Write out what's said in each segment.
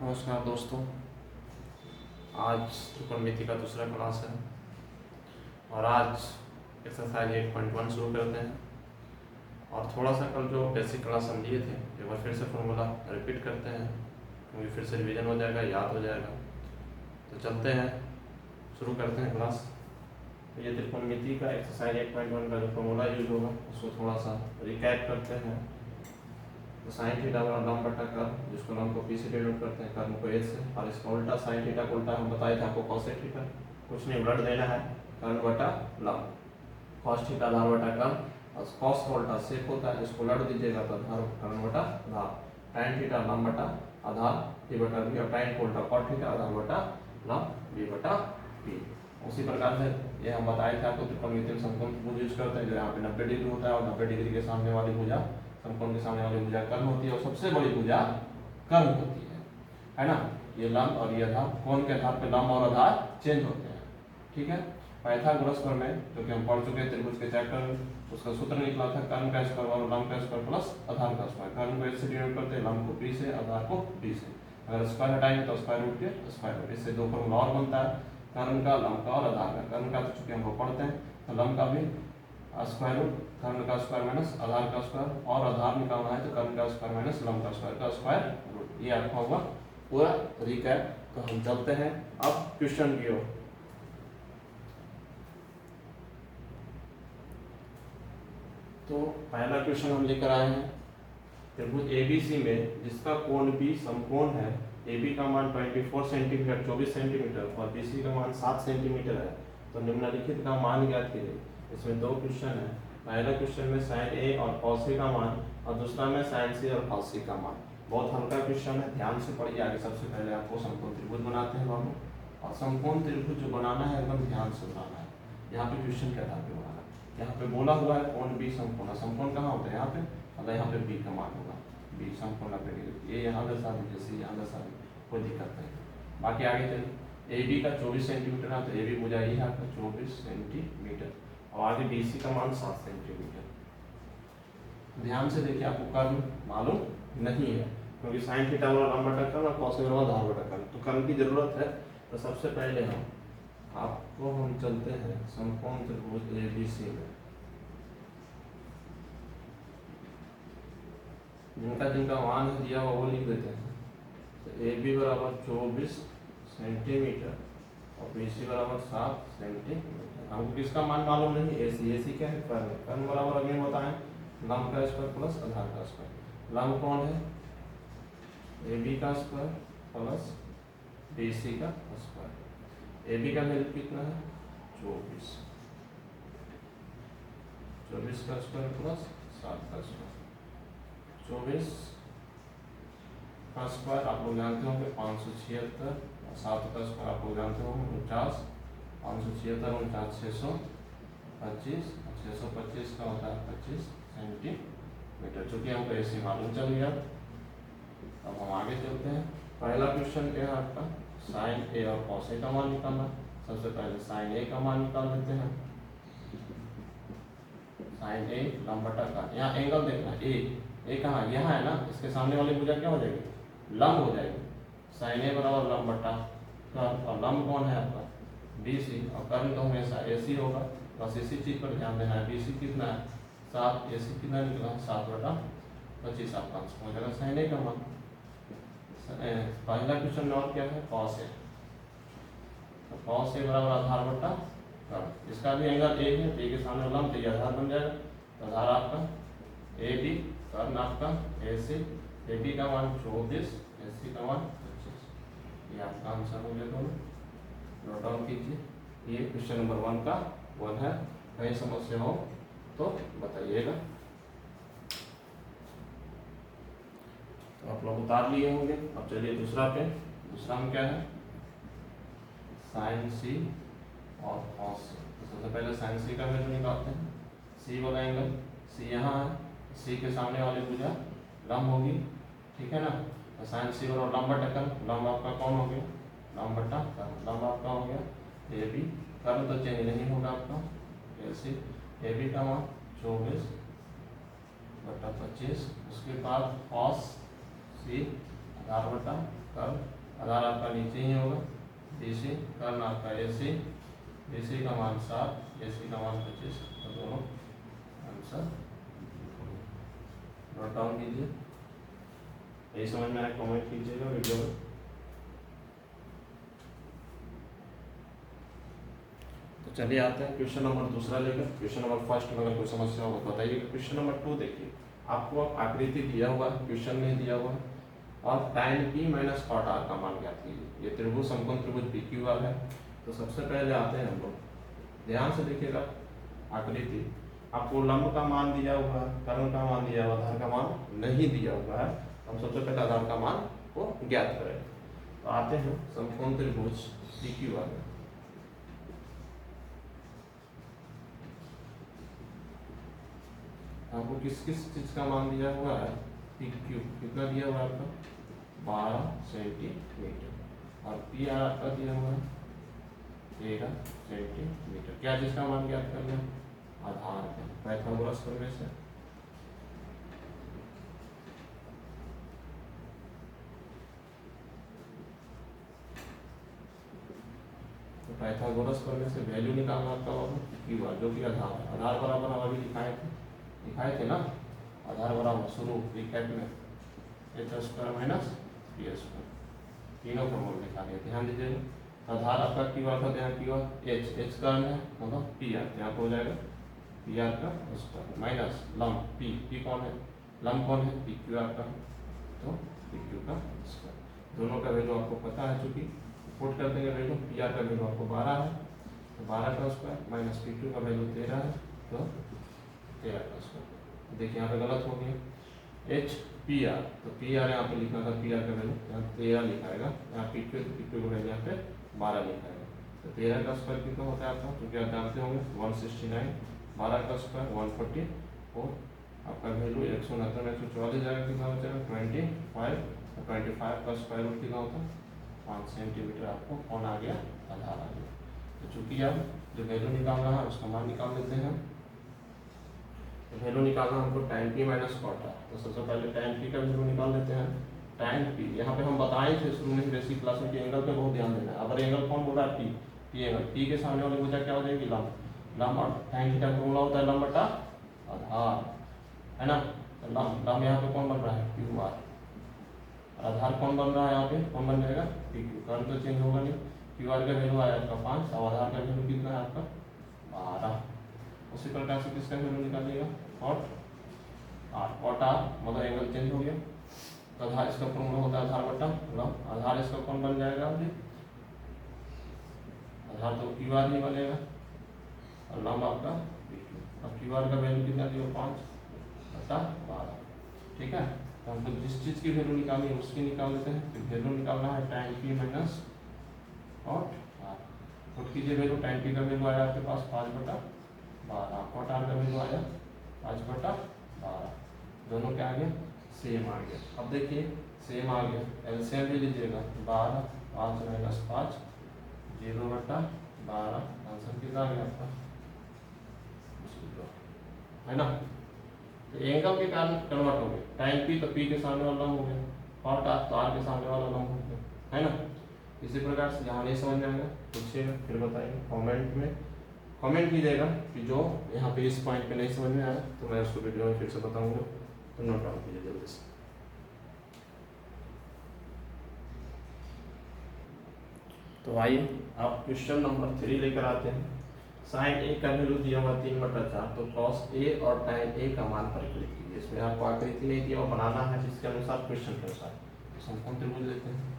नमस्कार दोस्तों, आज त्रिकोणमिति का दूसरा क्लास है और आज एक्सरसाइज 8.1 शुरू करते हैं। और थोड़ा सा कल जो बेसिक क्लास हम लिए थे एक बार फिर से फॉर्मूला रिपीट करते हैं क्योंकि फिर से रिवीजन हो जाएगा, याद हो जाएगा। तो चलते हैं, शुरू करते हैं क्लास। तो ये त्रिकोणमिति का एक्सरसाइज 8.1 का जो फॉर्मूला यूज होगा उसको थोड़ा सा रिकैप करते हैं। तो साइन थीटा बराबर लंब बटा कर्व, जिसको लंब को पी से डिनोट करते हैं, कर्व को ए से, और इसका उल्टा साइन थीटा को उल्टा हम बताए थे आपको कॉसेक थीटा। कुछ नहीं, उलट देना है, कर्व बटा लंब, कॉस थीटा आधार बटा कर्व, और कॉस का उल्टा सेक होता है, इसको उलट दीजिएगा तो आधार कर्व बटा आधार, टाइन थीटा लंब बटा आधार बी बटा बी, और टाइन को उल्टा कॉट थीटा आधार बटा लंब बी बटा बी। उसी प्रकार से ये हम बताए थे आपको त्रिकोणमिति में समकोण त्रिभुज यूज करते हैं, जो यहाँ पे 90 डिग्री होता है और 90 डिग्री के सामने वाली भुजा समकोण के सामने वाली भुजा कर्म होती है और सबसे बड़ी भुजा कर्म होती है ना। ये लंब और ये आधार, कोण के आधार पे लंब और आधार चेंज होते हैं, ठीक है। पाइथागोरस प्रमेय जो कि हम पढ़ चुके हैं त्रिभुज के चैप्टर में, उसका सूत्र निकला था कर्म का स्क्वायर और लंब का स्क्वायर प्लस आधार का स्क्वायर। कर्म को इससे डिनोट करते हैं, लंब को बी से, आधार को बी से। अगर स्क्वायर हटाएंगे तो स्क्वायर रूट के स्क्वायर रूट, इससे दो फॉर्मूला और बनता है, कर्म का, लंब का और आधार का। कर्म का तो चूंकि हम लोग पढ़ते हैं तो लंब का भी स्क्वायर रूट, कर्म का स्क्वायर माइनस आधार का स्क्वायर, और आधार निकालना है तो कर्म का स्क्वायर माइनस लंब का स्क्वायर का स्क्वायर रूट। ये आपका होगा पूरा रिकैप। तो हम चलते हैं अब क्वेश्चन की ओर। तो पहला क्वेश्चन हम लेकर आए हैं, त्रिभुज एबीसी में जिसका कोण बी समकोण है, AB का मान 24 सेंटीमीटर 24 सेंटीमीटर और BC का मान 7 सेंटीमीटर है, तो निम्नलिखित का मान ज्ञात कीजिए। इसमें दो क्वेश्चन है, पहला क्वेश्चन में साइन ए और कॉस ए का मान और दूसरा में साइन सी और कॉस सी का मान। बहुत हल्का क्वेश्चन है, ध्यान से पढ़िए। आगे सबसे पहले आपको समकोण त्रिभुज बनाते हैं बाबू, और समकोण त्रिभुज जो बनाना है एकदम ध्यान से बनाना है। यहाँ पे क्वेश्चन के आधार पे बनाना है। यहाँ पे बोला हुआ है कोण बी समकोण, समकोण कहाँ होता है यहाँ पे, मतलब यहाँ पे बी का मान होगा, बी समकोण डिग्री, ये यहाँ दर्शा दीजिए, सी यहाँ दर्शा दीजिए, कोई दिक्कत नहीं। बाकी आगे चलिए, ए बी का 24 सेंटीमीटर है तो ए बी भुजा ये आपका 24 सेंटीमीटर, और आगे BC का मान 7 सेंटीमीटर। ध्यान से देखिए, आपको कर्म मालूम नहीं है क्योंकि साइन थीटा वाला लंब बटा कर्म और कॉस वाला आधार बटा कर्म, तो कर्म की जरूरत है। तो सबसे पहले हम चलते हैं समकोण त्रिभुज ABC में, जिनका मान दिया हुआ वो लिख देते हैं। तो AB बराबर 24 सेंटीमीटर और BC बराबर 7 सेंटीमीटर। हमको किसका मान मालूम नहीं, AC क्या है, कर्म। कर्म बराबर अभी बताएं लंब का स्क्वायर प्लस आधार का स्क्वायर। लंब कौन है, AB का स्क्वायर प्लस BC का स्क्वायर। AB का वैल्यू कितना है 24 का स्क्वायर प्लस 7 का स्क्वायर। 24 का स्क्वायर आप लोग जानते होंगे 576, और 7 का स्क्वायर आप लोग जानते होंगे 49, 576 49 625, 625 का होता है 25 सेंटीमीटर। चूंकि हमको ऐसे मालूम चल गया, अब हम आगे चलते हैं। पहला क्वेश्चन क्या है आपका, साइन ए और कॉस ए का मान निकालना। सबसे पहले साइन ए का मान निकाल लेते हैं। साइन ए लंब बटा का, यहाँ एंगल देखना, ए कहाँ, यहाँ है ना, इसके सामने वाली भुजा क्या हो जाएगी, लंब हो जाएगी। साइन ए बराबर लंब बटा कर्व, और लंब कौन है आपका BC, और कर्व तो हमेशा AC होगा। बस इसी चीज पर ध्यान देना है। BC कितना है 7, AC कितना निकला 7 बटा 25, आपका आंसर हो जाएगा साइन ए का मान। पहला क्वेश्चन में और क्या है, कॉस ए, तो कॉस ए बराबर आधार बटा कर्व, इसका भी एंगल ए है, ए के सामने लंब, तो ये आधार बन जाएगा। तो आधार आपका AB, कर्व आपका AC, AB का मान 24, AC का मान 25, ये आपका आंसर हो गया। दोनों नोट डाउन कीजिए, ये क्वेश्चन नंबर 1 का 1 है। कहीं समस्या हो तो बताइएगा। तो आप लोग उतार लिए होंगे। अब चलिए दूसरा पे, दूसरा में क्या है, साइन सी और कॉस सी। तो सबसे पहले साइन सी का वैल्यू निकालते हैं। सी वाला एंगल, सी यहाँ है, सी के सामने वाली भुजा लंब होगी, ठीक है ना। तो साइन सी और लंब बटा कर्व, लंब आपका कौन हो गया, लंब बटा कर्व, लंब आपका हो गया AB, कर्व तो चेंज नहीं होगा आपका AC। AB का मान 24 बटा 25, उसके बाद कॉस सी आधार बटा कर्ण, आधार आपका नीचे ही होगा BC, कर्ण आपका AC, BC का मान 7, AC का मान 25, तो दोनों आंसर नोट डाउन कीजिए। यही समझ में आया कमेंट कीजिएगा वीडियो में। तो चलिए आते हैं क्वेश्चन नंबर दूसरा लेकर। क्वेश्चन नंबर फर्स्ट में अगर कोई समस्या हो तो बताइए। क्वेश्चन नंबर 2 देखिए, आपको आकृति दिया हुआ है, क्वेश्चन में दिया हुआ है और tan P minus cot R का मान ज्ञात कीजिए। ये त्रिभुज समकोण त्रिभुज PQR है। तो सबसे पहले आते हैं हम लोग, ध्यान से देखिएगा आकृति, आपको लंब का मान दिया हुआ है, कर्ण का मान दिया हुआ, आधार का मान नहीं दिया हुआ है। हम सबसे पहले आधार का मान को ज्ञात करें। तो आते हैं समकोण त्रिभुज PQR में। आपको किस किस चीज का मान दिया हुआ है? PQ कितना दिया हुआ है आपका? 12 सेंटीमीटर। और PR आपका दिया हुआ है 13 सेंटीमीटर। क्या चीज का मान ज्ञात करना है? आधार का। पाइथागोरस करने से वैल्यू निकालना आपका होगा QR, जो कि आधार है। आधार बराबर हम अभी दिखाए थे ना, आधार बराबर शुरू ब्रैकेट में h² माइनस p², तीनों फॉर्मूला लिखा दिया। ध्यान दीजिएगा, आधार आपका QR का ध्यान QR h कर्ण है मतलब PR, यहाँ पर हो जाएगा PR का स्क्वायर माइनस लंब P कौन है? लंब कौन है? PQR का, तो PQ का स्क्वायर। दोनों का वैल्यू आपको पता है, चूंकि पुट कर देंगे वैल्यू। PR का वैल्यू आपको 12 है, तो 12 का स्क्वायर माइनस PQ का वैल्यू 13 है, तो 13 का स्क्वायर। देखिए यहाँ पे गलत हो गया, HPR, तो PR यहाँ पे लिखना था, PR का वैल्यू यहाँ 13 लिखाएगा, यहाँ PQ तो PQ का वैल्यू यहाँ पे 12 लिखाएगा। तो 13 का स्क्वायर कितना होता है आपका? क्योंकि आप जानते होंगे 169, 12 का स्क्वायर 144, आपका वैल्यू 169 में 144 जाएगा, कितना हो जाएगा 25, और 25 का स्क्वायर रूट कितना होता है? 5 सेंटीमीटर। आपको कौन आ गया? आधार आ गया। तो चूंकि अब जो वैल्यू निकालना है उसका मान निकाल लेते हैं। तो वैल्यू निकालना हमको tan P minus cot R। तो सबसे पहले tan P का वैल्यू निकाल लेते हैं। tan P यहाँ पे हम बताए थे शुरू में बेसिक क्लास में कि एंगल पे बहुत ध्यान देना है। अगर एंगल कौन बोला है? P एंगल, P के सामने वाली भुजा क्या हो जाएगी? लंब। लंब और tan थीटा का फॉर्मूला होता है लंब बटा आधार, है ना। तो लंब यहाँ पे कौन बन रहा है? QR। आधार कौन बन रहा है? यहाँ पे कौन बन जाएगा? PQ। कर्ण तो चेंज होगा नहीं। QR का वैल्यू आया आपका 5 और आधार का वैल्यू कितना है आपका? 12। उसी प्रकार से किसका वैल्यू निकालिएगा? cot R। cot R मतलब एंगल चेंज हो गया। तो आधार इसका फॉर्मूला होता है आधार बटा लंब। आधार इसका कौन बन जाएगा? अभी आधार तो QR ही बनेगा और लंब आपका PQ। अब QR का वैल्यू कितना दिया? 5 बटा 12। ठीक है, तो हमको जिस चीज़ की वैल्यू निकालनी है उसकी निकाल लेते हैं। तो वैल्यू निकालना है tan P minus cot R। Put कीजिए वैल्यू, tan P का वैल्यू आया आपके पास 5 बटा 12, cot R का वैल्यू आया 5 बटा 12। दोनों क्या आ गया? सेम आ गया। अब देखिए सेम आ गया, एलसीएम भी लीजिएगा। 12 5 माइनस 5 0 बटा 12, आंसर कितना आ गया आपका? 0, है ना। तो एंगल के कारण कन्वर्ट हो गए। tan P तो P के सामने वाला लंब हो गया, cot R तो R के सामने वाला लंब हो गया, है ना। इसी प्रकार से जहाँ नहीं समझ में आएगा पूछिएगा, फिर बताइए कमेंट में। कमेंट कीजिएगा कि जो यहाँ पे इस पॉइंट पे नहीं समझ में आया तो मैं उसको वीडियो में फिर से बताऊंगा, तो नोट डाउन कीजिए जल्दी से। तो आइए आप क्वेश्चन नंबर 3 लेकर आते हैं। साइन A का वैल्यू दिया हुआ 3/4, तो cos A और tan A का मान परिकलित कीजिए। इसमें आपको आकृति नहीं दिया और बनाना है जिसके अनुसार क्वेश्चन के अनुसार। समकोण त्रिभुज लेते हैं।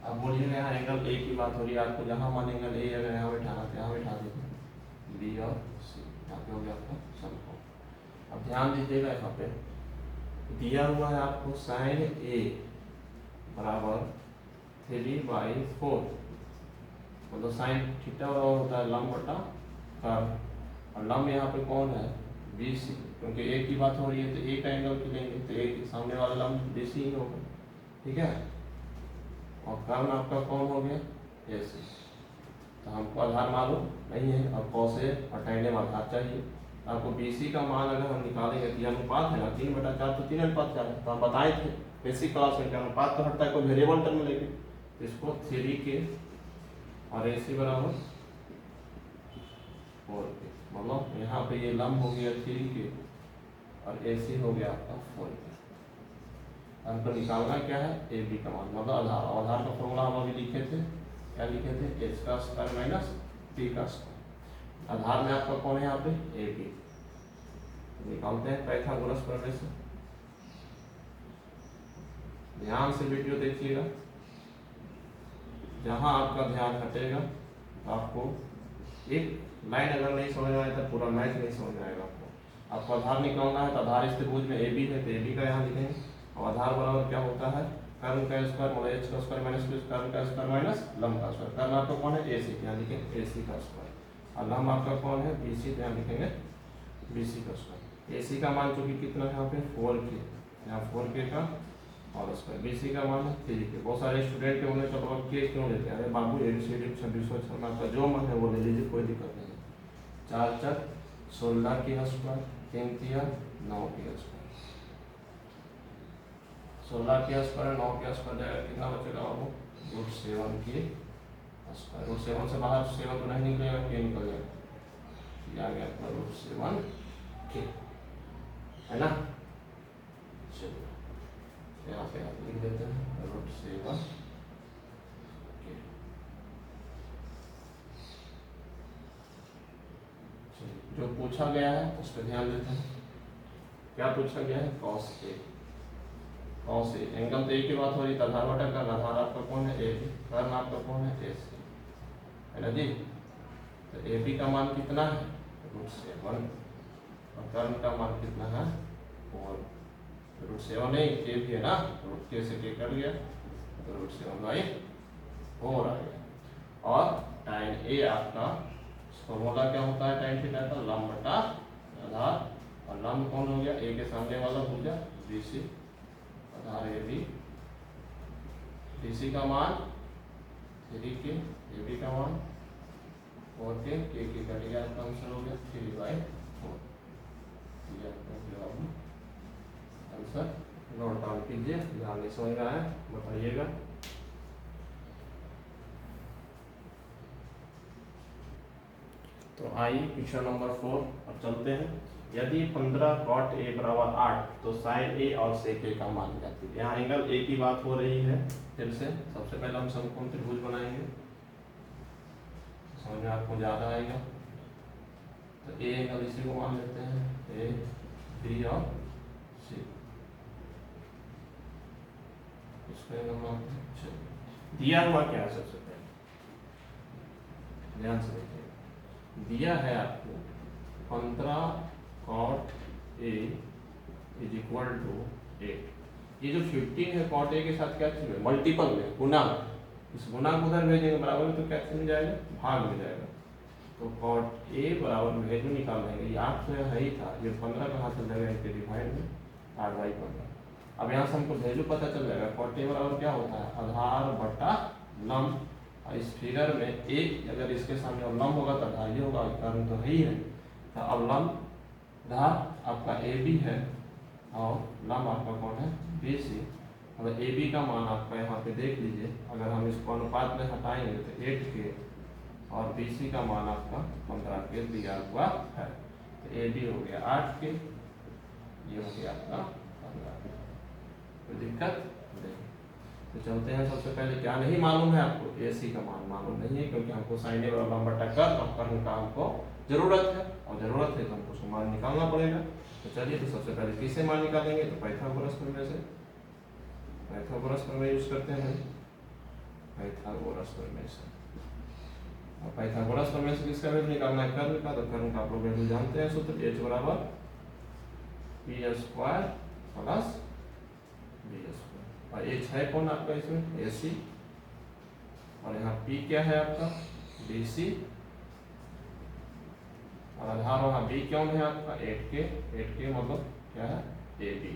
अब बोलिएगा यहाँ एंगल A की बात हो रही है, आपको जहाँ मान एंगल A अगर यहाँ बैठाना तो यहाँ बैठा दीजिए, B और C, यहाँ पे हो गया आपका समकोण। अब ध्यान दीजिएगा, यहाँ पे दिया हुआ है आपको साइन A बराबर 3/4, मतलब साइन थीटा होता है लंब बटा कर्ण, और लंब यहाँ पे कौन है? BC। क्योंकि A की बात हो रही है तो A का एंगल की लेंगे, तो A के सामने वाला लंब BC ही होगा, ठीक है। और कर्ण आपका कौन हो गया? AC। तो हमको आधार मालूम नहीं है, और cos A और tan A आधार चाहिए, आपको BC का मान अगर हम निकालेंगे तो ये अनुपात है ना 3/4 तो 3:4 है, तो हम बताए थे बेसिक क्लास में कि अनुपात तो हटता है कोई वेरिएबल टर्म में लेके, तो इसको 3K और AC बराबर 4K, मतलब यहाँ पे ये लंब हो गया 3K और AC हो गया आपका 4K। हमको निकालना क्या है AB का मान, मतलब आधार, आधार का फॉर्मूला हम अभी लिखे थे, क्या लिखे थे, h का स्क्वायर माइनस p का स्क्वायर। आधार में आपका कौन है यहाँ पे AB, निकालते हैं पाइथागोरस प्रमेय से। ध्यान से वीडियो देखिएगा, जहाँ आपका ध्यान हटेगा आपको एक लाइन अगर नहीं समझ में आए तो पूरा मैथ नहीं समझ में आएगा। आपको आधार निकालना है तो आधार इस त्रिभुज में AB है तो AB का यहाँ लिखेंगे, और आधार बराबर क्या होता है कर्म का स्क्वायर मतलब h का स्क्वायर माइनस कर्म का स्क्वायर माइनस लंब का स्क्वायर। कर्म आपका कौन है AC, यहाँ लिखेंगे AC का स्क्वायर, और लंब आपका कौन है BC, यहाँ लिखेंगे BC का स्क्वायर। AC का मान चूंकि कितना है यहाँ पे 4K, यहाँ 4K का और स्क्वायर, BC का मान है 3K। बहुत सारे स्टूडेंट के होने चलो K क्यों लेते हैं, अरे बाबू ABCD 26 आपका जो मन है वो ले लीजिए, कोई दिक्कत नहीं है। 4 4 16 के स्क्वायर, 3 3 9 के स्क्वायर, 16 के स्क्वायर 9 के स्क्वायर जाएगा, कितना बचेगा बाबू √7 के स्क्वायर। √7 से बाहर 7 तो नहीं निकलेगा, के निकल जाएगा, ये आ गया आपका √7 के, है ना। चलिए यहाँ पे आप लिख देते हैं √7 के। जो पूछा गया है उस पर ध्यान देते हैं, क्या पूछा गया है cos A, cos A angle तो A की बात हो रही है, आधार बटा कर्ण, आधार आपका कौन है AB, कर्ण आपका कौन है AC, है ना जी। तो AB का मान कितना है √7 और कर्ण का मान कितना है 4, √7 नहीं K भी है ना, √K से K कट गया तो √7/4 आ गया। और tan A आपका फॉर्मूला क्या होता है tan थीटा का, लंब बटा आधार, और लंब कौन हो गया A के सामने वाला भुजा BC, आधार AB, BC का मान 3K, AB का मान 4K, K कट गया आपका आंसर हो गया 3/4। ये आपका जवाब आंसर नोट डाउन कीजिए, ध्यान नहीं समझ रहा है बताइएगा। तो आइए क्वेश्चन नंबर 4 अब चलते हैं। यदि 15 cot A बराबर 8 तो sin A और sec A का मान जाती है। यहाँ एंगल A की बात हो रही है, फिर से सबसे पहले हम समकोण त्रिभुज बनाएंगे, समझ में आपको ज़्यादा आएगा। तो A एंगल इसी को मान लेते हैं, A B और C, इसको एंगल मानते हैं। दिया हुआ क्या है सबसे पहले ध्यान से देखिए, दिया है आपको 15 cot A is equal to 8। ये जो 15 है cot A के साथ क्या चीज है मल्टीपल में गुना, इस गुना को उधर भेजेंगे बराबर में तो क्या में जाएगा भाग में जाएगा। तो cot A बराबर वैल्यू निकाल देंगे, ये 8 तो है ही था, ये 15 कहाँ चल जाएगा इसके डिवाइड में 8/15। अब यहाँ से हमको वैल्यू पता चल जाएगा cot A बराबर क्या होता है आधार बटा लंब, और इस फिगर में एक अगर इसके सामने और लंब होगा तो आधार ये होगा, कारण तो है ही है। तो अब लंब आधार आपका AB है और लंब आपका कौन है BC। अगर AB का मान आपका यहाँ पे देख लीजिए, अगर हम इसको अनुपात में हटाएंगे तो 8K और BC का मान आपका 15K दिया हुआ है। तो AB हो गया 8K, ये हो गया आपका 15K, कोई दिक्कत नहीं। तो चलते हैं, सबसे पहले क्या नहीं मालूम है आपको, AC का मान मालूम नहीं है क्योंकि हमको साइन A और लंब बटा कर्ण का हमको जरूरत है, और जरूरत है तो हमको उसको मान निकालना पड़ेगा। तो चलिए, तो सबसे पहले किससे मान निकालेंगे, तो पाइथागोरस प्रमेय से, पाइथागोरस प्रमेय यूज करते हैं, पाइथागोरस प्रमेय से। और पाइथागोरस प्रमेय से किसका वैल्यू निकालना है कर्ण का, तो कर्ण का आप लोग वैल्यू जानते हैं, सूत्र H बराबर P² प्लस B²। और H है कौन आपका इसमें AC, और यहाँ P क्या है आपका BC, और आधार वहाँ B क्यों है आपका 8K, 8K मतलब क्या है AB।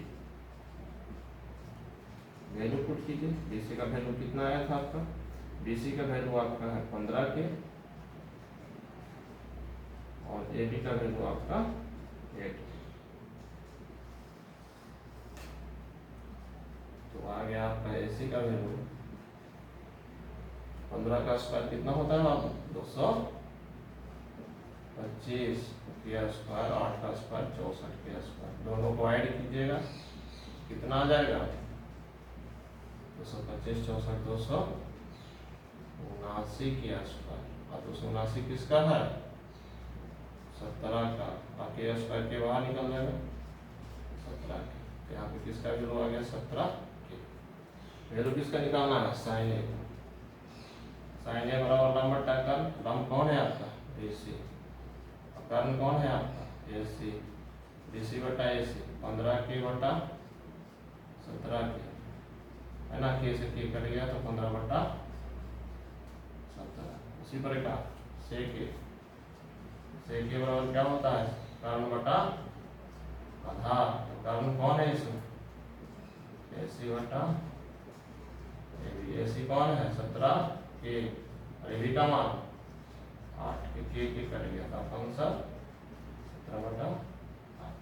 वैल्यू पुट कीजिए, BC का वैल्यू कितना आया था आपका, BC का वैल्यू आपका है 15K और AB का वैल्यू आपका 8। तो आ गया आपका AC का वैल्यू 15 का स्क्वायर कितना होता है आप 225 के स्क्वायर, 8 का स्क्वायर 64 के स्क्वायर, दोनों को ऐड कीजिएगा कितना आ जाएगा 225 64 279 के स्क्वायर। और 279 किसका है 17 का, बाकी स्क्वायर के बाहर निकल जाएगा 17 के। तो यहाँ पे किसका वैल्यू आ गया 17 के। वैल्यू किसका निकालना है साइन ए। साइन ए बराबर लंब बटा कर्ण, लंब कौन है आपका AC, और कर्ण कौन है आपका AC, BC बटा AC 15 के बटा 17 के, है ना, के से के कट गया तो 15 बटा 17। उसी प्रकार सेक के बराबर क्या होता है कर्ण बटा आधार, तो कर्ण कौन है इसमें AC बटा AB। AC कौन है 17 के, और AB का मान 8 के कट गया था आंसर 17 बटा 8।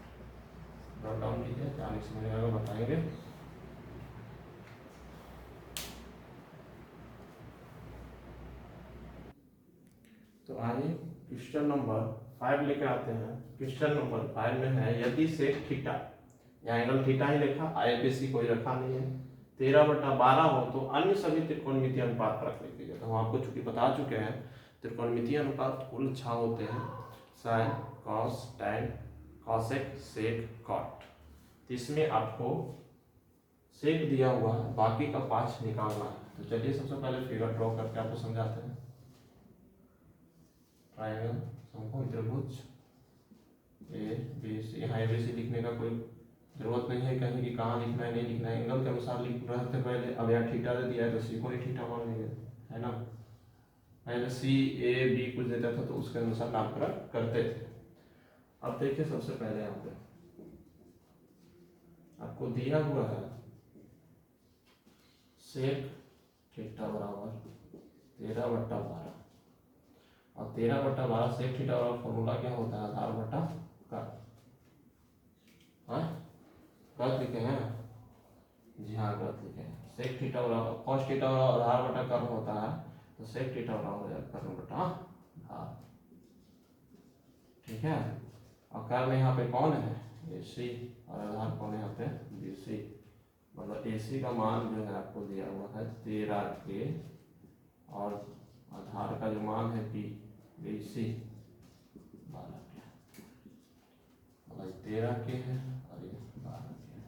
नोट डाउन कीजिए, जाने समझ में आएगा बताएंगे। तो आइए क्वेश्चन नंबर 5 लेकर आते हैं। क्वेश्चन नंबर 5 में है यदि सेक थीटा, यहाँ एंगल थीटा ही लिखा, IFAC कोई रखा नहीं है, 13/12 हो तो अन्य सभी त्रिकोणमितीय अनुपात पर क्लिक कीजिए। तो हम आपको चूंकि बता चुके हैं त्रिकोणमितीय अनुपात कुल 6 होते हैं, sine cos tan cosec sec cot. तो इसमें आपको सेक दिया हुआ है, बाकी का 5 निकालना है। तो चलिए सबसे पहले फिगर ड्रॉ करके आपको समझाते हैं। ट्रायंगल समकोण त्रिभुज ABC, यहाँ ABC लिखने का कोई जरूरत नहीं है कहीं कि कहाँ लिखना है नहीं लिखना है, एंगल के अनुसार लिख रहे थे पहले। अब यहाँ थीटा दे दिया है तो C को ही थीटा मान लेंगे, है ना। पहले CAB कुछ देता था तो उसके अनुसार नामकरण करते थे। अब देखिए सबसे पहले यहाँ पे आपको दिया हुआ है सेक थीटा बराबर 13/12, और 13/12 सेक थीटा बराबर फॉर्मूला क्या होता है आधार बटा कर्ण। कर्ण लिखे हैं जी हाँ, गलत लिखे हैं। सेक थीटा बराबर कॉस थीटा बराबर आधार बटा कर्ण होता है, तो सेक थीटा बराबर हो जाएगा कर्ण बटा आधार, ठीक है। और कर्ण यहाँ पे कौन है AC, और आधार कौन है यहाँ पे BC। मतलब AC का मान जो है आपको दिया हुआ है 13 के, और आधार का जो मान है BC 12 के, मतलब 13 के है और ये 12 के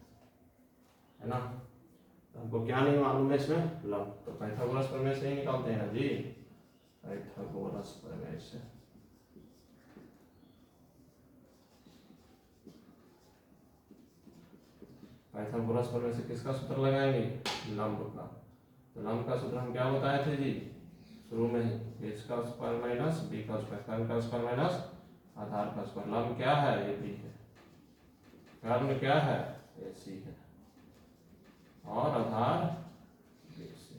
है ना। तो हमको क्या नहीं मालूम है इसमें लंब, तो पाइथागोरस प्रमेय से ही निकालते हैं ना जी, पाइथागोरस प्रमेय से। पाइथागोरस प्रमेय से किसका सूत्र लगाएंगे लंब का। तो लंब का सूत्र हम क्या बताए थे जी शुरू में ही, h का स्क्वायर माइनस b का स्क्वायर, कर्ण का स्क्वायर माइनस आधार का स्क्वायर। लंब क्या है AB है, कर्ण क्या है AC है, और आधार BC।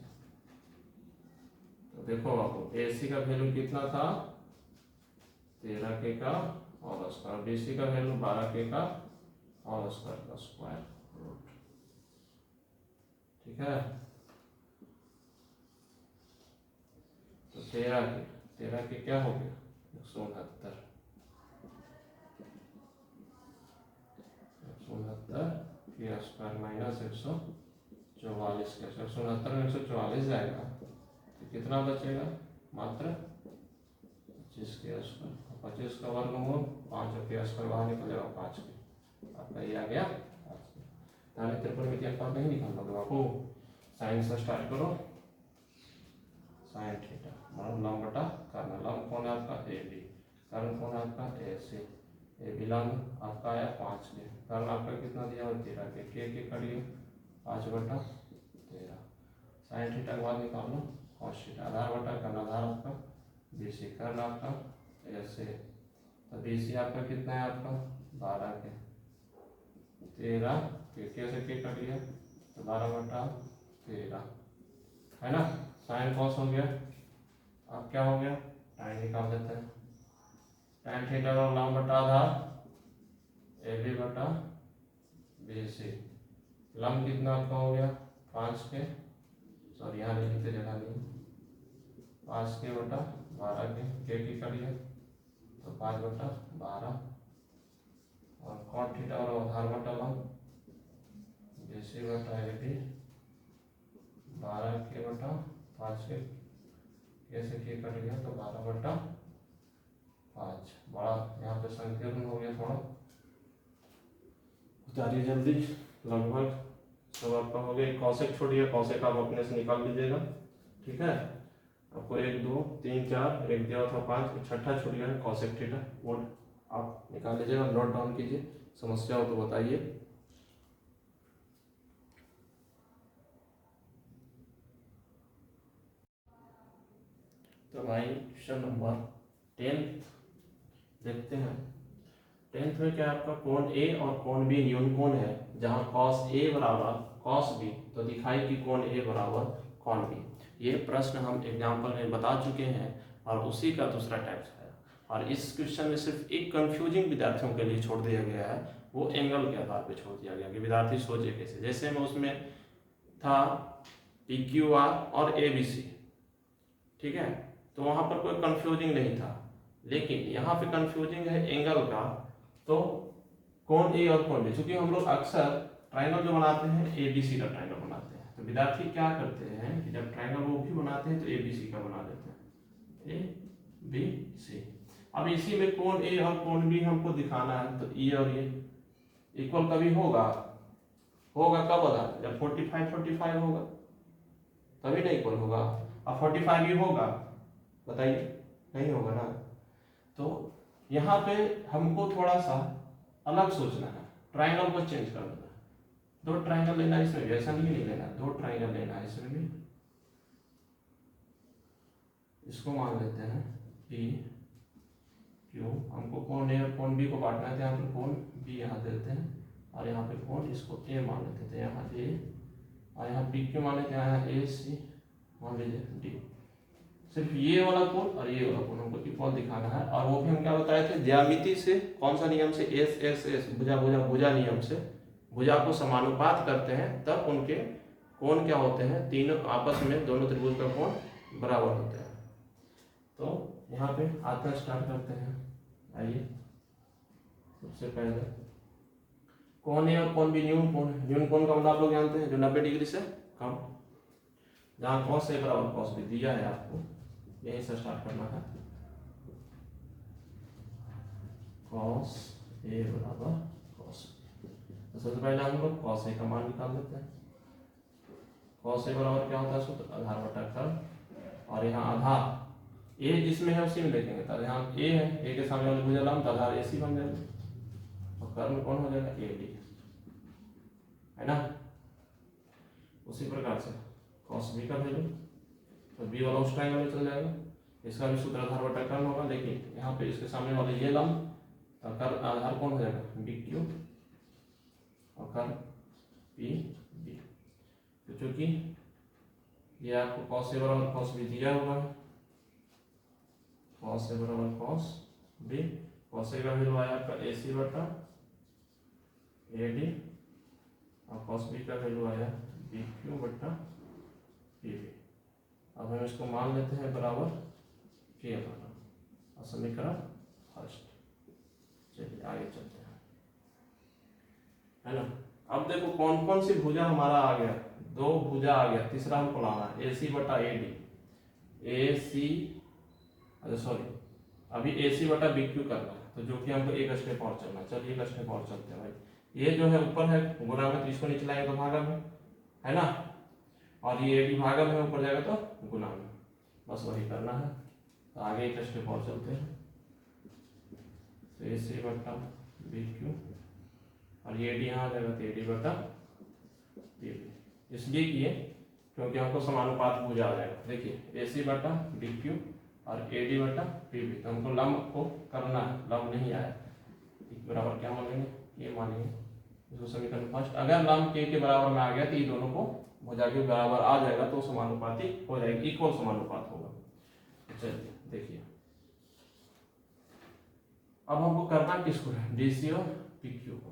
तो देखो आपको AC का वैल्यू कितना था 13 के का और स्क्वायर, BC का वैल्यू 12 के का और स्क्वायर का स्क्वायर रूट, ठीक है। तो 13 के क्या हो गया 169 के स्क्वायर माइनस 144 के, 169 में 144 जाएगा तो कितना बचेगा मात्र 25 के स्क्वायर, 25 का वर्गमूल 5 के स्क्वायर बाहर निकल जाएगा 5 के, आपका ये आ गया 5 के। त्रिकोणमितीय अनुपात नहीं निकालना होगा आपको, साइन से स्टार्ट करो, साइन थीटा मतलब लंब बटा कर्ण। लंब कौन है आपका AB, कर्ण कौन है आपका AC। AB लंब आपका आया 5 के, कर्ण आपका कितना दिया हुआ 13 के कट गया 5/13। साइन थीटा के बाद निकाल लो कॉस थीटा, आधार बटा कर्ण, आधार आपका BC, कर्ण आपका AC। तो BC आपका कितना है आपका 12 के, 13 के से के कट गया तो 12/13 है ना। साइन कॉस हो गया, अब क्या हो गया टाइन निकाल देते हैं। टाइन थीटा का लंब बटा आधार ए बी बटा बी सी। लंब कितना आपका हो गया 5 के, सॉरी यहाँ लिखते जगह नहीं, 5 के बटा 12 के की कर लिया तो 5 बटा 12 और कॉट थीटा और आधार बटा लंब बी सी बटा ए बी 12 के बटा 5 के कैसे के कट गया तो 12 बटा 5। बड़ा यहाँ पे संकीर्ण हो गया थोड़ा, उतारिए जल्दी। लगभग सब आपका हो गया। कौशिक छोड़िए, कौशिक आप अपने से निकाल लीजिएगा, ठीक है। आपको 1 2 3 4 एक दिया था 5, छठा छूट गया कौशिक थीटा, वो आप निकाल लीजिएगा, नोट डाउन कीजिए, समस्या हो तो बताइए। तो भाई क्वेश्चन नंबर 10 देखते हैं। 10th में क्या आपका कोण ए और कोण बी न्यून कोण है, जहां cos ए बराबर cos बी, तो दिखाई कि कोण ए बराबर कोण बी। ये प्रश्न हम एग्जाम्पल में बता चुके हैं और उसी का दूसरा टाइप्स है। और इस क्वेश्चन में सिर्फ एक कंफ्यूजिंग विद्यार्थियों के लिए छोड़ दिया गया है, वो एंगल के आधार पर छोड़ दिया गया कि विद्यार्थी सोचे कैसे। जैसे में उसमें था PQR और ABC, ठीक है, तो वहां पर कोई कंफ्यूजिंग नहीं था। लेकिन यहाँ पे कंफ्यूजिंग है एंगल का, तो कोण ए और कोण बी, क्योंकि हम लोग अक्सर ट्रायंगल जो बनाते हैं ABC का ट्रायंगल बनाते हैं, तो विद्यार्थी क्या करते हैं कि जब ट्रायंगल वो भी बनाते हैं तो ABC का बना देते हैं, ABC। अब इसी में कोण ए और कोण बी हमको दिखाना है, तो ये और ये इक्वल कभी होगा कब होगा जब 45 होगा, तभी ना इक्वल होगा। अब 45 भी होगा, बताइए, नहीं होगा ना। तो यहाँ पे हमको थोड़ा सा अलग सोचना है, ट्रायंगल को चेंज कर देना। 2 ट्रायंगल लेना है इसमें भी, ऐसा नहीं लेना, 2 ट्रायंगल लेना है इसमें भी। इसको मान लेते हैं कि क्यों हमको कोण ए और कोण बी को बांटना है, तो यहाँ पे कोण बी यहाँ देते हैं और यहाँ पे कोण इसको ए मान लेते थे, यहाँ ए और यहाँ बी क्यों मान लेते हैं, यहाँ ए सी मान लीजिए डी। सिर्फ ये वाला कोण और ये वाला कोण हमको इक्वल दिखाना है। और वो भी हम क्या बताए थे, ज्यामिति से, कौन सा नियम से, एस एस एस भुजा नियम से भुजा को समानुपात करते हैं, तब उनके कोण क्या होते हैं, तीनों आपस में दोनों त्रिभुज का कोण बराबर होते हैं। तो यहाँ पे आते स्टार्ट करते हैं। आइए, सबसे पहले कोण ए और कोण बी न्यून कोण का मतलब आप लोग जानते हैं, जो 90 डिग्री से कम, जहाँ cos ए बराबर cos बी दिया है आपको, यहीं से स्टार्ट करना है। cos ए बराबर cos बी, तो सबसे पहले हम लोग cos ए का मान निकाल लेते हैं। cos ए बराबर क्या होता है सूत्र, आधार बटा कर्ल, और यहाँ आधार ए जिसमें है उसी में देखेंगे, तो यहाँ ए है, ए के सामने वाले भुजा लाम, तो आधार AC बन जाएगा और कर्ल कौन हो जाएगा, AD, है ना। उसी प्रकार से cos बी का वैल्यू, तो बी वाला उस ट्रायंगल में चल जाएगा, इसका भी सूत्र आधार बटा कर्ल होगा। लेकिन यहाँ पे इसके सामने वाले ये लंब, तो कर्ल आधार कौन हो जाएगा, BQ और कर्ल PB। तो चूंकि ये आपको cos ए बराबर cos बी दिया हुआ है, cos ए बराबर cos बी, cos ए का वैल्यू आया आपका AC बटा AD और cos बी का वैल्यू आया BQ बटा PB। अब हम इसको मान लेते हैं बराबर के बराबर, और समीकरण फर्स्ट। चलिए आगे चलते हैं, है ना। अब देखो कौन कौन सी भुजा हमारा आ गया, 2 भुजा आ गया, तीसरा हमको लाना है AC बटा AD, AC, अच्छा सॉरी, अभी AC बटा BQ करना है, तो जो कि हमको एक स्टेप और चलना है। चलिए एक स्टेप और चलते हैं भाई। ये जो है ऊपर है गुणा में, तो इसको नीचे लाएंगे तो भागा में, है ना, और ये AD भागा में ऊपर जाएगा तो गुणा में, बस वही करना है। तो आगे एक स्टेप और चलते हैं, तो AC बटा BQ और ये AD यहाँ आ जाएगा, तो AD बटा BB। इसलिए किए क्योंकि हमको समानुपात भुजा आ जाएगा। देखिए AC बटा BQ और AD बटा PB, तो हमको लंब को करना है, लंब नहीं आया, बराबर क्या मानेंगे, ये मानेंगे, इसको समीकरण फर्स्ट। अगर लंब के बराबर में आ गया तो ये दोनों को भुजा के बराबर आ जाएगा, तो समानुपाती हो जाएगी, इक्वल समानुपात होगा। चलिए देखिए, अब हमको करना किसको है, DC और पी क्यू को।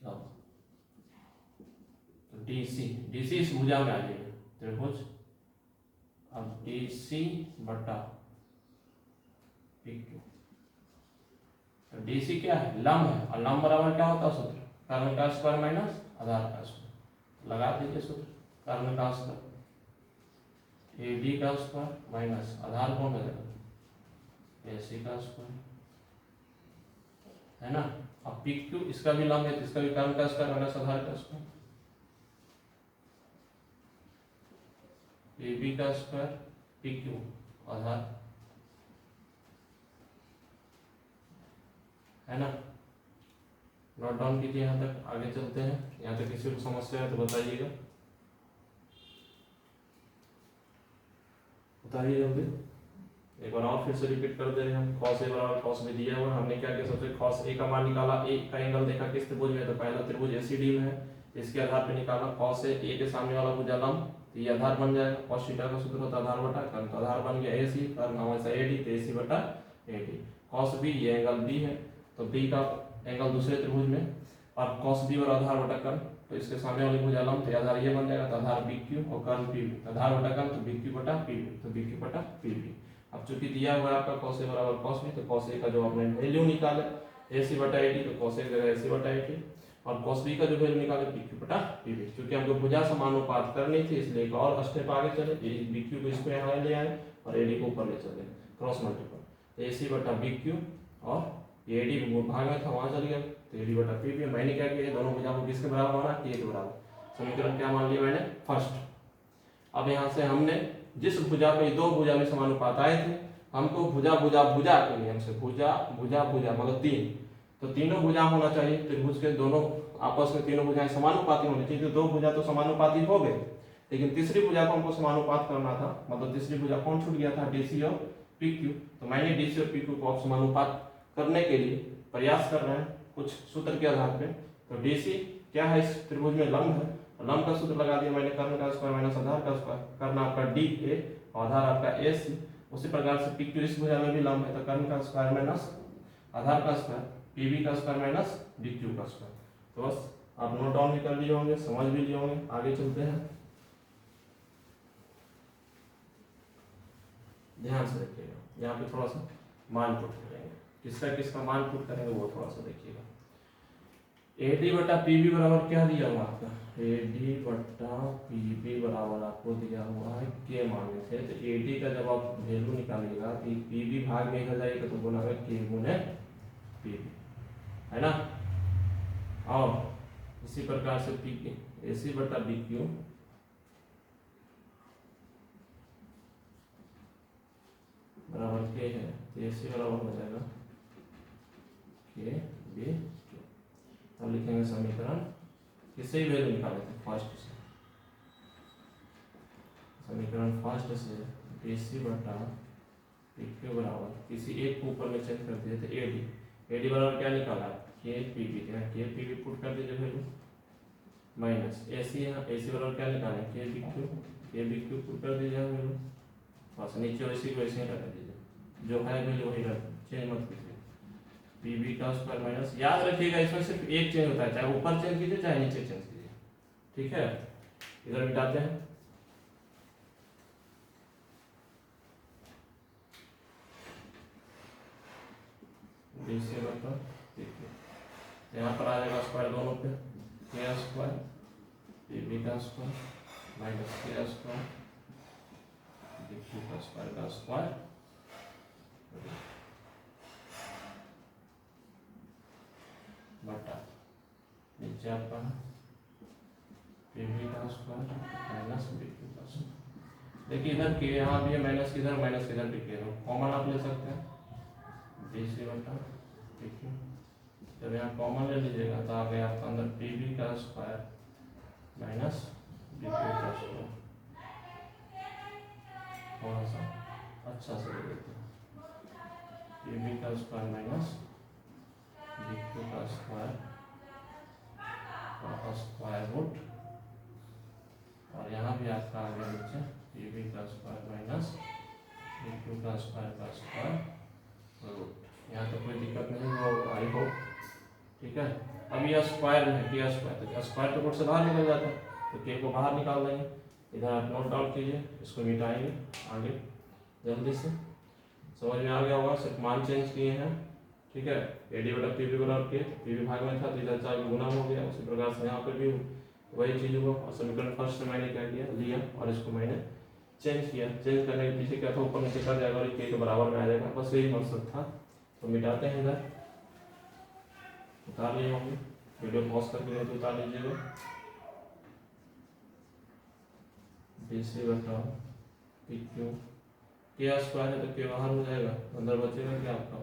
अब तो डी सी इस भुजा में आ जाएगा त्रिभुज। अब डी सी बटा पी क्यू, तो डी सी क्या है, लंब है, और लंब बराबर क्या होता है सूत्र, कर्ण का स्क्वायर माइनस आधार का स्क्वायर। लगा दीजिए सूत्र, कर्ण का स्क्वायर ए डी का स्क्वायर माइनस आधार कौन है, ए सी का स्क्वायर, है ना। अब पी क्यू इसका भी लंब है, तो इसका भी कर्ण का स्क्वायर माइनस आधार का स्क्वायर, ए बी का स्क्वायर पी क्यू आधार, है ना। नोट डाउन कीजिए यहाँ तक, आगे चलते हैं। यहाँ तक किसी को समस्या है तो बताइएगा, बताइए जल्दी। एक बार और फिर से रिपीट कर दे रहे हैं हम। कॉस ए बराबर कॉस बी दिया हुआ, हमने क्या किया, सबसे कॉस ए का मान निकाला, ए का एंगल देखा किस त्रिभुज में, तो पहला त्रिभुज एसीडी में है, इसके आधार पे निकाला कॉस ए के सामने वाला भुजा लंब, तो ये आधार बन जाएगा। कॉस थीटा का सूत्र होता है आधार बटा कर्ण, तो आधार बन गया एसी, कर्ण हमेशा एडी, तो एसी बटा एडी। कॉस बी, ये एंगल बी है, तो बी का एंगल दूसरे त्रिभुज में, और कॉस बी और आधार बटा कर्ण, तो इसके सामने वाले भुजा लंब, तो आधार ये बन जाएगा, तो आधार बी क्यू और कर्ण पी बी, आधार बटा कर्ण, तो बी क्यू बटा पी बी, तो बी क्यू बटा पी बी। अब चूंकि दिया हुआ है आपका cos a बराबर cos b, तो cos a का जो आपने वैल्यू निकाले ac बटा 80, तो cos a की जगह ac बटा 80, और cos b का जो वैल्यू निकाले pq बटा pb। क्योंकि हमको भुजा समानुपात करनी थी, इसलिए एक और स्टेप आगे चले, bq को इसको यहाँ ले आए और ad को ऊपर ले चले, क्रॉस मल्टीपल, ac बटा bq, और ये ad भाग में था वहाँ चल गया, तो ad बटा pb। मैंने क्या किया, दोनों भुजा को किसके बराबर माना, k के बराबर। समीकरण क्या मान लिया मैंने, फर्स्ट। अब यहाँ से हमने जिस भुजा पे दो भुजा में समानुपात आए थे, हमको भुजा भुजा भुजा के लिए हमसे भुजा भुजा भुजा मतलब तीन, तो तीनों भुजा होना चाहिए त्रिभुज के, दोनों आपस में तीनों भुजाएं समानुपाती होनी चाहिए। तो दो भुजा तो समानुपाती हो गए, लेकिन तीसरी भुजा को हमको समानुपात करना था, मतलब तीसरी भुजा कौन छूट गया था, डीसी और पीक्यू। तो मैंने डीसी और पीक्यू को समानुपात करने के लिए प्रयास कर रहे हैं कुछ सूत्र के आधार पे। तो डीसी क्या है, इस त्रिभुज में लंब है, लंब का सूत्र लगा दिया मैंने, कर्ण का स्क्वायर माइनस आधार का स्क्वायर, कर्ण आपका डी ए और आधार आपका ए सी। उसी प्रकार से पी क्यू इस भुजा में भी लंब है, तो कर्ण का स्क्वायर माइनस आधार का स्क्वायर, पी बी का स्क्वायर माइनस डी क्यू का स्क्वायर। तो बस आप नोट डाउन भी कर लिए होंगे, समझ भी लिए होंगे। आगे चलते हैं, ध्यान से देखिएगा, यहाँ पे थोड़ा सा मान पुट करेंगे, किसका किसका मान पुट करेंगे वो थोड़ा सा देखिएगा। एडी बटा पीबी बराबर क्या दिया हुआ आपका, एडी बटा पीबी बराबर आपको दिया हुआ है के माने थे, तो एडी का जब आप वैल्यू निकालिएगा तो पीबी भाग में आ जाएगा, तो गुना में के गुने पीबी, है ना। और इसी प्रकार से पी एसी बटा बी क्यू बराबर के है, तो एसी बराबर हो जाएगा के बी। अब लिखेंगे समीकरण, किससे ही वैल्यू निकाले थे, फर्स्ट से, समीकरण फर्स्ट से डीसी बटा पीक्यू बराबर किसी एक को ऊपर में चेंज कर दिए थे एडी, एडी बराबर क्या निकाला, के पीबी, के पीबी पुट कर दीजिए वैल्यू, माइनस एसी, यहाँ एसी बराबर क्या निकाले, के बीक्यू पुट कर दीजिए वैल्यू, बस नीचे वैसे ही वैसे ही रख दीजिए, जो है वैल्यू वही रख, चेंज मत कीजिए। पीबी का स्क्वायर माइनस, याद रखिएगा इसमें सिर्फ एक चेंज होता है, चाहे ऊपर चेंज कीजिए चाहे नीचे चेंज कीजिए, ठीक है। इधर मिटाते हैं, डीसी बटा पीक्यू, यहाँ पर आ जाएगा स्क्वायर दोनों पे, के स्क्वायर पीबी का स्क्वायर माइनस के स्क्वायर पीक्यू का स्क्वायर बटा नीचे आपका पीबी का स्क्वायर माइनस बीक्यू का स्क्वायर। देखिए इधर के यहाँ भी है माइनस, किधर माइनस किधर भी के, कॉमन आप ले सकते हैं, डीसी बटा पीक्यू। जब यहाँ कॉमन ले लीजिएगा तो आ गया आपका अंदर पीबी का स्क्वायर माइनस बीक्यू का स्क्वायर। थोड़ा सा अच्छा से ले लेते हैं, पीबी का स्क्वायर माइनस बीक्यू का स्क्वायर का स्क्वायर रूट, और यहाँ भी आपका आ गया नीचे पीबी का स्क्वायर माइनस बीक्यू का स्क्वायर रूट। यहाँ तो कोई दिक्कत नहीं हो, आई होप ठीक है। अब यह स्क्वायर है, के स्क्वायर, तो स्क्वायर तो बोर्ड से बाहर निकल जाता है, तो के को बाहर निकाल देंगे। इधर आप नोट डाउन कीजिए, इसको मिटाएंगे आगे जल्दी से। समझ में आ गया होगा, सिर्फ मान चेंज किए हैं, ठीक है। एडी बटा पीबी बराबर के, पीबी भाग में था तो इधर 4 गुना हो गया, उसी प्रकार से यहाँ पर भी वही चीज़ हुआ। और समीकरण फर्स्ट से मैंने क्या किया, लिया और इसको मैंने चेंज किया। चेंज करने के पीछे क्या था, ऊपर नीचे कर जाएगा और के बराबर में आ जाएगा, बस यही मकसद था। तो मिटाते हैं, इधर उतार लिए होंगे, वीडियो पॉज करके नहीं तो उतार लीजिएगा। बीसी बटा पी क्यू, के स्क्वायर है तो के बाहर हो जाएगा, अंदर बचेगा क्या आपका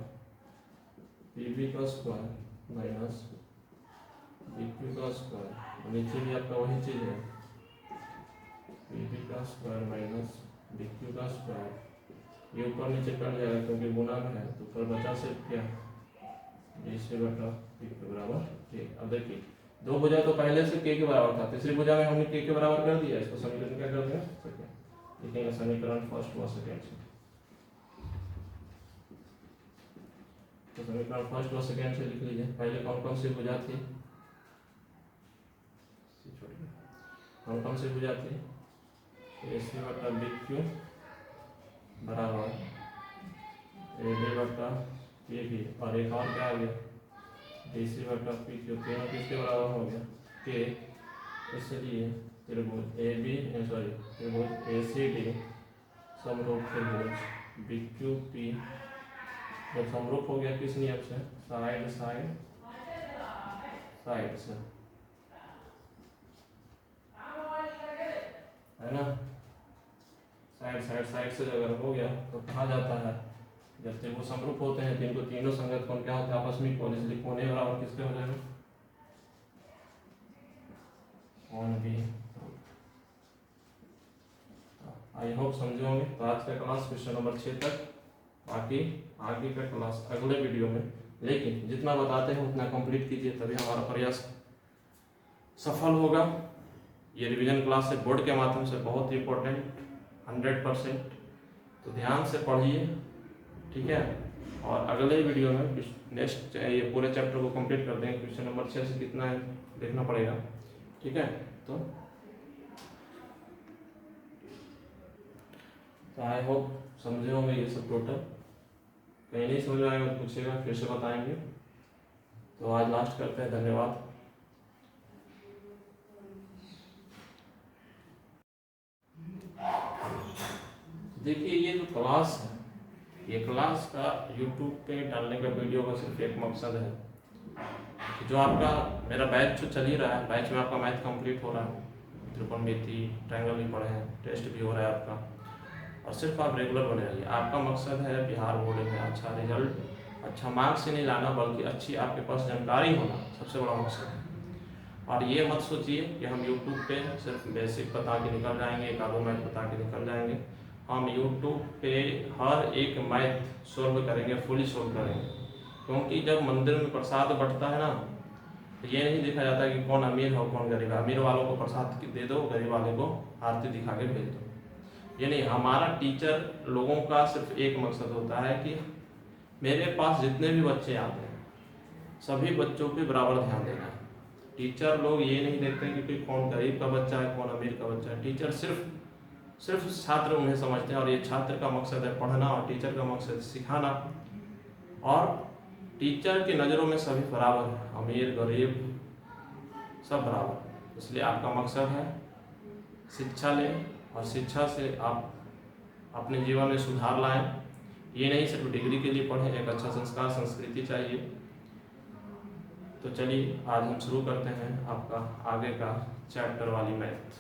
पीबी का स्क्वायर माइनस बीक्यू का स्क्वायर, नीचे भी आपका वही चीज़ है, पीबी का स्क्वायर माइनस बीक्यू का स्क्वायर। ये ऊपर नीचे कट जाएगा क्योंकि गुना में है, तो ऊपर बचा सिर्फ क्या, बीसी बटा पीक्यू बराबर के। अब देखिए दो भुजा तो पहले से के बराबर था, तीसरी भुजा में हमने के बराबर कर दिया, इसको समीकरण क्या कर दिया, लिखेंगे समीकरण फर्स्ट व सेकेंड से। तो समीकरण फर्स्ट व सेकेंड से लिख लीजिए। पहले कौन कौन सी भुजा थी, कौन कौन सी भुजा थी, AC बटा BQ बराबर AB बटा PB, और एक और क्या आ गया, DC बटा PQ, तीनों किसके बराबर हो गया, के। इसलिए त्रिभुज त्रिभुज ACD समरूप त्रिभुज BQP जब समरूप हो गया किस नियम से, साइड साइड साइड से, है ना। साइड साइड साइड से अगर हो गया तो कहा जाता है, जब त्रिभुज समरूप होते हैं तो इनको तीनों संगत कोण क्या होता है, आपस में इक्वल, इसलिए कोण ए बराबर किसके हो जाएगा, कोण बी। आई होप समझे होंगे। तो आज का क्लास क्वेश्चन नंबर 6 तक, बाकी आगे का क्लास अगले वीडियो में। लेकिन जितना बताते हैं उतना कंप्लीट कीजिए, तभी हमारा प्रयास सफल होगा। ये रिवीजन क्लास है बोर्ड के माध्यम से, बहुत ही इंपॉर्टेंट 100%, तो ध्यान से पढ़िए, ठीक है। और अगले वीडियो में नेक्स्ट ये पूरे चैप्टर को कंप्लीट कर देंगे। क्वेश्चन नंबर 6 से कितना है देखना पड़ेगा, ठीक है। तो आई होप समझे होंगे ये सब टोटल। कहीं नहीं समझ में आएगा तो पूछेगा, फिर से बताएंगे। तो आज लास्ट करते हैं, धन्यवाद। देखिए ये जो क्लास है, ये क्लास का YouTube पे डालने का वीडियो का सिर्फ एक मकसद है, जो आपका मेरा बैच जो चल ही रहा है, बैच में आपका मैथ कंप्लीट हो रहा है, त्रिकोणमिति ट्रायंगल भी पढ़े हैं, टेस्ट भी हो रहा है आपका, और सिर्फ आप रेगुलर बने रहिए। आपका मकसद है बिहार बोर्ड में अच्छा रिजल्ट, अच्छा मार्क्स ही नहीं लाना, बल्कि अच्छी आपके पास जानकारी होना सबसे बड़ा मकसद है। और ये मत सोचिए कि हम YouTube पे सिर्फ बेसिक बता के निकल जाएंगे, एक आधो मैथ बता के निकल जाएंगे। हम YouTube पे हर एक मैथ सोल्व करेंगे, फुली सोल्व करेंगे। क्योंकि जब मंदिर में प्रसाद बंटता है ना, तो ये नहीं देखा जाता कि कौन अमीर हो कौन गरीब है। अमीर वालों को प्रसाद दे दो, गरीब वाले को आरती दिखा के भेज दो। ये नहीं, हमारा टीचर लोगों का सिर्फ एक मकसद होता है कि मेरे पास जितने भी बच्चे आते हैं सभी बच्चों पे बराबर ध्यान देना है। टीचर लोग ये नहीं देखते कि कौन गरीब का बच्चा है कौन अमीर का बच्चा है। टीचर सिर्फ छात्र उन्हें समझते हैं, और ये छात्र का मकसद है पढ़ना और टीचर का मकसद सिखाना। और टीचर की नज़रों में सभी बराबर है, अमीर गरीब सब बराबर। इसलिए आपका मकसद है शिक्षा लें, और शिक्षा से आप अपने जीवन में सुधार लाएं। ये नहीं सिर्फ डिग्री के लिए पढ़ें, एक अच्छा संस्कार संस्कृति चाहिए। तो चलिए आज हम शुरू करते हैं आपका आगे का चैप्टर वाली मैथ।